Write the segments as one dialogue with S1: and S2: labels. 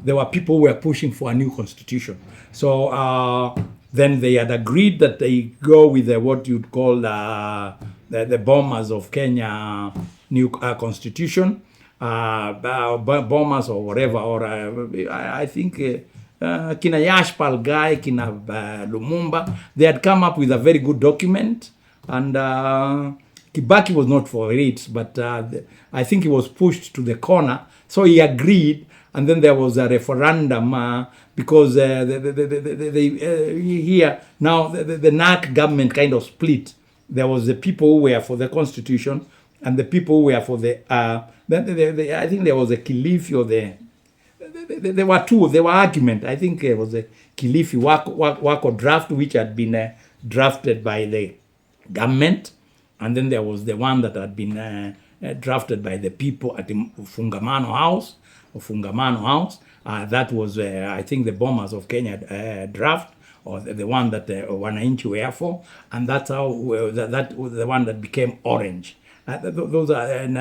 S1: there were people who were pushing for a new constitution. So then they had agreed that they go with what you'd call the Bomas of Kenya new constitution, Bomas or whatever, or I think kina Yash, Ghai, kina Lumumba, they had come up with a very good document, and Kibaki was not for it, but I think he was pushed to the corner, so he agreed, and then there was a referendum because here now the NAC government kind of split. There was the people who were for the constitution and the people who were for the I think there was a Kilifi or there were two. There were argument. I think it was a Kilifi Wako draft, which had been drafted by the government, and then there was the one that had been drafted by the people at the Fungamano House. That was, I think, the Bomas of Kenya draft, or the one that Wananchi were for, and that's how that was the one that became orange. Those are, and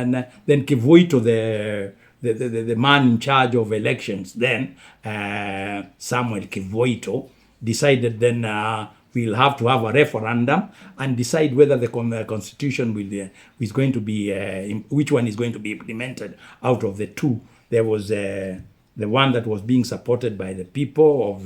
S1: then Kivuti, the man in charge of elections then, Samuel Kivuti, decided then we'll have to have a referendum and decide whether the constitution is going to be, which one is going to be implemented out of the two. There was the one that was being supported by the people of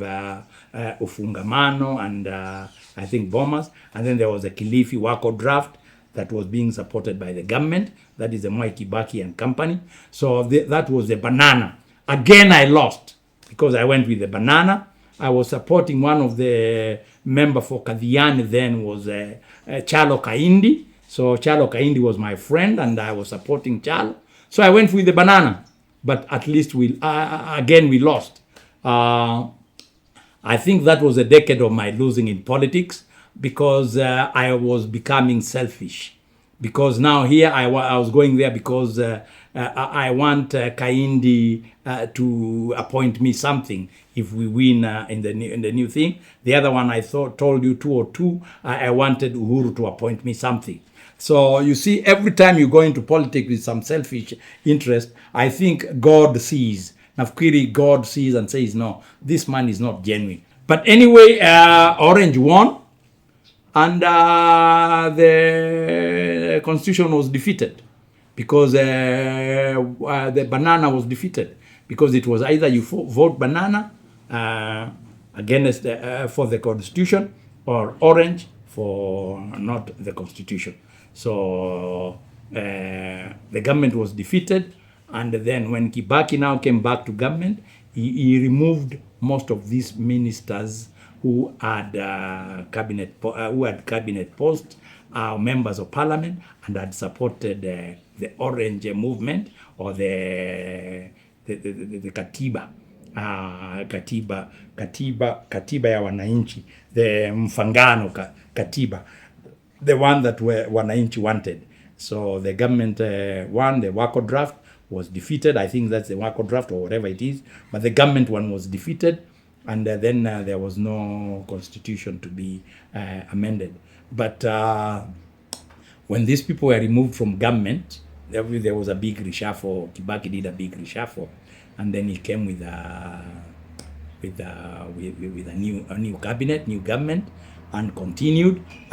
S1: Ufungamano and I think Bomas, and then there was a Kilifi Wako draft that was being supported by the government, that is the Mwai Kibaki and company. So that was the banana. Again, I lost because I went with the banana. I was supporting one of the member for Kadhiani then was Chalo Kaindi. So Chalo Kaindi was my friend and I was supporting Chalo. So I went with the banana, but at least again we lost. I think that was a decade of my losing in politics, because I was becoming selfish. Because now here I was going there because I want Kaindi to appoint me something if we win in the new thing. The other one I told you 202, I wanted Uhuru to appoint me something. So you see, every time you go into politics with some selfish interest, I think God sees. Nafikiri God sees and says, no, this man is not genuine. But anyway, Orange won. And the constitution was defeated because the banana was defeated, because it was either you vote banana against for the constitution, or orange for not the constitution. So the government was defeated, and then when Kibaki now came back to government, he removed most of these ministers who had cabinet posts, members of parliament, and had supported the Orange movement, or the katiba ya wananchi, the mfangano katiba, the one that wananchi wanted. So the government won. The Wako draft was defeated. I think that's the Wako draft or whatever it is, but the government one was defeated. And then there was no constitution to be amended. But when these people were removed from government, there was a big reshuffle. Kibaki did a big reshuffle, and then he came with a new cabinet, new government, and continued.